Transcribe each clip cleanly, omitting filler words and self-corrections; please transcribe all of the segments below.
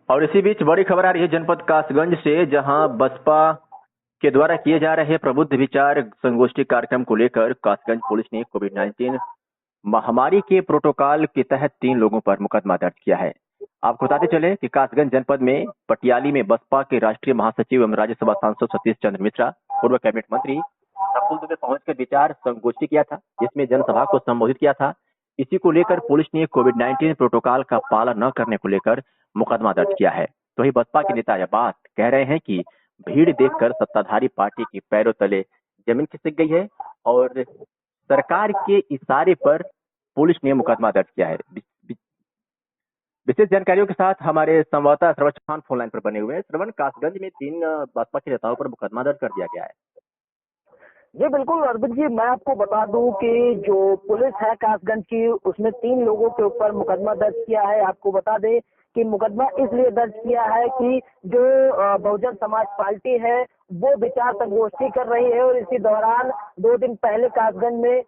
और इसी बीच बड़ी खबर आ रही है जनपद कासगंज से, जहां बसपा के द्वारा किए जा रहे प्रबुद्ध विचार संगोष्ठी कार्यक्रम को लेकर कासगंज पुलिस ने कोविड-19 महामारी के प्रोटोकॉल के तहत 3 लोगों पर मुकदमा दर्ज किया है। आपको बताते चले कि कासगंज जनपद में पटियाली में बसपा के राष्ट्रीय महासचिव एवं राज्यसभा सांसद सतीश चंद्र मिश्रा, पूर्व कैबिनेट मंत्री पुल में पहुंचकर विचार संगोष्ठी किया था, जिसमें जनसभा को संबोधित किया था। इसी को लेकर पुलिस ने कोविड-19 प्रोटोकॉल का पालन न करने को लेकर मुकदमा दर्ज किया है। तो ही बसपा के नेता यह बात कह रहे हैं कि भीड़ देखकर सत्ताधारी पार्टी के पैरों तले जमीन खिसक गई है और सरकार के इशारे पर पुलिस ने मुकदमा दर्ज किया है। विशेष जानकारियों के साथ हमारे संवाददाता श्रवण चौहान फोन लाइन पर बने हुए हैं। श्रवण, कासगंज में 3 बसपा के नेताओं पर मुकदमा दर्ज कर दिया गया है। जी बिल्कुल अरविंद जी, मैं आपको बता दूं कि जो पुलिस है कासगंज की, उसने 3 लोगों के ऊपर मुकदमा दर्ज किया है। आपको बता दें कि मुकदमा इसलिए दर्ज किया है कि जो बहुजन समाज पार्टी है वो विचार संगोष्ठी कर रही है और इसी दौरान 2 दिन पहले कासगंज में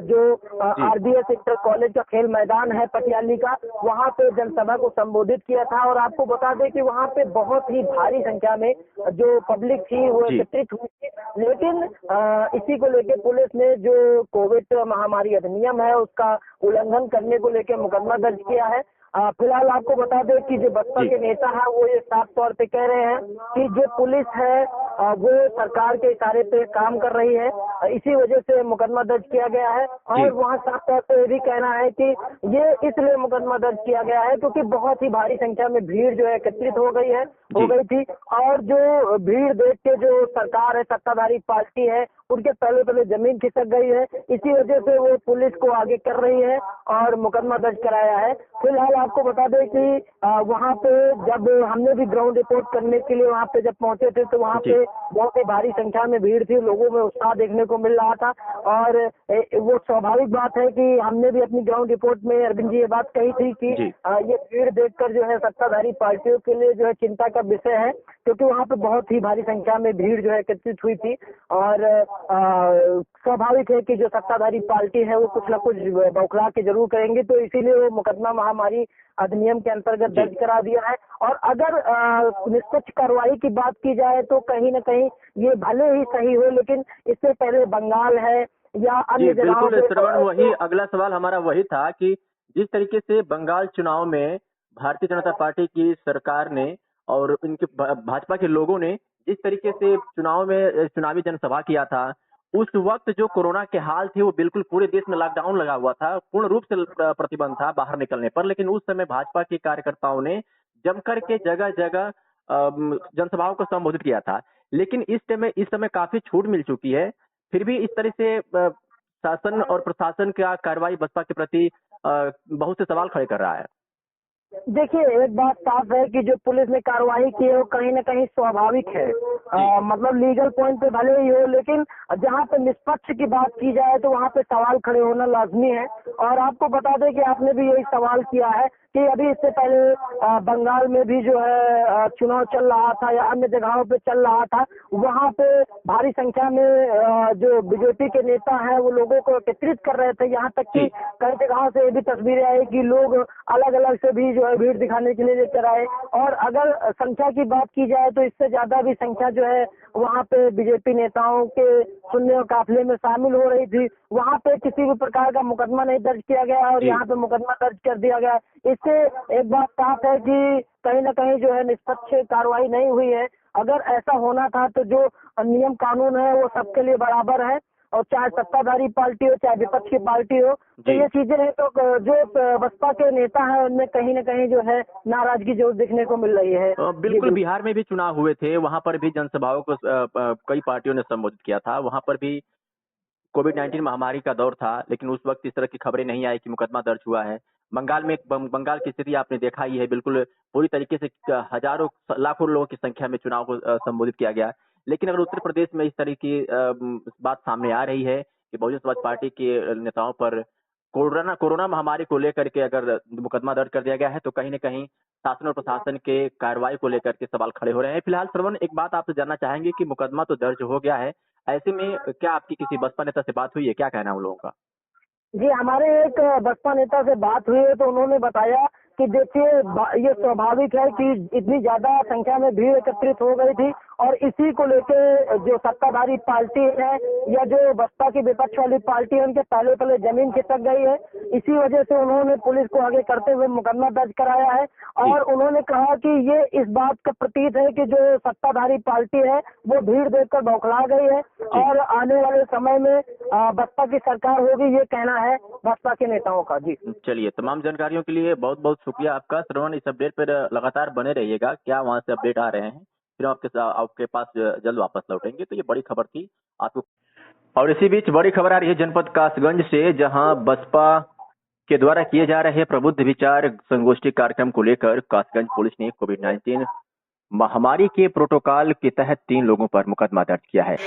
जो आरबीएस इंटर कॉलेज का खेल मैदान है पटियाली का, वहां पे जनसभा को संबोधित किया था। और आपको बता दें कि वहां पे बहुत ही भारी संख्या में जो पब्लिक थी वो एकत्रित हुई थी। लेकिन इसी को लेकर पुलिस ने जो कोविड महामारी अधिनियम है उसका उल्लंघन करने को लेकर मुकदमा दर्ज किया है। फिलहाल आपको बता दें कि जो बसपा के नेता हैं वो ये साफ तौर पे कह रहे हैं कि जो पुलिस है वो सरकार के इशारे पे काम कर रही है, इसी वजह से मुकदमा दर्ज किया गया है। और वहाँ साफ तौर पे ये भी कहना है कि ये इसलिए मुकदमा दर्ज किया गया है क्योंकि बहुत ही भारी संख्या में भीड़ जो है एकत्रित हो गई थी और जो भीड़ देख के जो सरकार है, सत्ताधारी पार्टी है, उनके पहले जमीन खिसक गई है। इसी वजह से वो पुलिस को आगे कर रही है और मुकदमा दर्ज कराया है। फिलहाल आपको बता दें कि वहाँ पे जब हमने भी ग्राउंड रिपोर्ट करने के लिए वहाँ पे जब पहुंचे थे तो वहाँ पे बहुत ही भारी संख्या में भीड़ थी, लोगों में उत्साह देखने को मिल रहा था। और वो स्वाभाविक बात है कि हमने भी अपनी ग्राउंड रिपोर्ट में अरविंद जी ये बात कही थी कि ये भीड़ देखकर जो है सत्ताधारी पार्टियों के लिए जो है चिंता का विषय है, क्योंकि वहाँ पे बहुत ही भारी संख्या में भीड़ जो है एकत्रित हुई थी। और स्वाभाविक है कि जो सत्ताधारी पार्टी है वो कुछ न कुछ बौखला के जरूर करेंगे, तो इसीलिए वो मुकदमा महामारी अधिनियम के अंतर्गत दर्ज करा दिया है। और अगर निष्पक्ष कार्रवाई की बात की जाए तो कहीं न कहीं ये भले ही सही हो, लेकिन इससे पहले बंगाल है या अन्य जगहों पे। श्रवण, वही अगला सवाल हमारा वही था कि जिस तरीके से बंगाल चुनाव में भारतीय जनता पार्टी की सरकार ने और इनके भाजपा के लोगों ने जिस तरीके से चुनावी जनसभा किया था, उस वक्त जो कोरोना के हाल थे वो बिल्कुल पूरे देश में लॉकडाउन लगा हुआ था, पूर्ण रूप से प्रतिबंध था बाहर निकलने पर। लेकिन उस समय भाजपा के कार्यकर्ताओं ने जमकर के जगह जगह जनसभाओं को संबोधित किया था। लेकिन इस समय काफी छूट मिल चुकी है, फिर भी इस तरह से शासन और प्रशासन का कार्रवाई बसपा के प्रति बहुत से सवाल खड़े कर रहा है। देखिए, एक बात साफ है कि जो पुलिस ने कार्रवाई की है वो कहीं न कहीं स्वाभाविक है। मतलब लीगल पॉइंट पे भले ही हो, लेकिन जहाँ पे निष्पक्ष की बात की जाए तो वहाँ पे सवाल खड़े होना लाजमी है। और आपको बता दें कि आपने भी यही सवाल किया है कि अभी इससे पहले बंगाल में भी जो है चुनाव चल रहा था या अन्य जगहों पे चल रहा था, वहाँ पे भारी संख्या में जो बीजेपी के नेता हैं वो लोगों को एकत्रित कर रहे थे। यहाँ तक कि कई जगहों से ये भी तस्वीरें आई कि लोग अलग अलग से भी जो है भीड़ दिखाने के लिए लेकर आए। और अगर संख्या की बात की जाए तो इससे ज्यादा भी संख्या जो है वहाँ पे बीजेपी नेताओं के सुनने और काफिले में शामिल हो रही थी। वहाँ पे किसी भी प्रकार का मुकदमा नहीं दर्ज किया गया और यहाँ पे मुकदमा दर्ज कर दिया गया। इससे एक बात साफ है कि कहीं न कहीं जो है निष्पक्ष कार्रवाई नहीं हुई है। अगर ऐसा होना था तो जो नियम कानून है वो सबके लिए बराबर है, और चाहे सत्ताधारी पार्टी हो चाहे विपक्ष की पार्टी हो, तो ये चीजें हैं तो जो बसपा के नेता हैं उनमें कहीं न कहीं जो है नाराजगी जरूर देखने को मिल रही है। बिल्कुल, बिहार में भी चुनाव हुए थे, वहां पर भी जनसभाओं को कई पार्टियों ने संबोधित किया था, वहां पर भी कोविड-19 महामारी का दौर था, लेकिन उस वक्त इस तरह की खबरें नहीं आई कि मुकदमा दर्ज हुआ है। बंगाल की स्थिति आपने देखा ही है, बिल्कुल पूरी तरीके से हजारों लाखों लोगों की संख्या में चुनाव को संबोधित किया गया। लेकिन अगर उत्तर प्रदेश में इस तरह की बात सामने आ रही है कि बहुजन समाज पार्टी के नेताओं पर कोरोना महामारी को लेकर के अगर मुकदमा दर्ज कर दिया गया है, तो कहीं न कहीं शासन और प्रशासन के कार्रवाई को लेकर के सवाल खड़े हो रहे हैं। फिलहाल श्रवण, एक बात आपसे जानना चाहेंगे कि मुकदमा तो दर्ज हो गया है, ऐसे में क्या आपकी किसी बसपा नेता से बात हुई है? क्या कहना है उन लोगों का? जी, हमारे एक बसपा नेता से बात हुई है तो उन्होंने बताया कि देखिए ये स्वाभाविक है कि इतनी ज्यादा संख्या में भीड़ एकत्रित हो गई थी और इसी को लेके जो सत्ताधारी पार्टी है या जो बसपा की विपक्ष वाली पार्टी है उनके पहले पहले जमीन खिसक गई है। इसी वजह से उन्होंने पुलिस को आगे करते हुए मुकदमा दर्ज कराया है और उन्होंने कहा कि ये इस बात का प्रतीत है कि जो सत्ताधारी पार्टी है वो भीड़ देखकर बौखला गई है और आने वाले समय में बसपा की सरकार होगी, ये कहना है बसपा के नेताओं का। जी चलिए, तमाम जानकारियों के लिए बहुत बहुत शुक्रिया आपका श्रवण। इस अपडेट पर लगातार बने रहिएगा, क्या वहां से अपडेट आ रहे हैं, फिर आपके पास जल्द वापस लौटेंगे। तो ये बड़ी खबर थी आपको। और इसी बीच बड़ी खबर आ रही है जनपद कासगंज से, जहां बसपा के द्वारा किए जा रहे प्रबुद्ध विचार संगोष्ठी कार्यक्रम को लेकर कासगंज पुलिस ने कोविड-19 महामारी के प्रोटोकॉल के तहत 3 लोगों पर मुकदमा दर्ज किया है।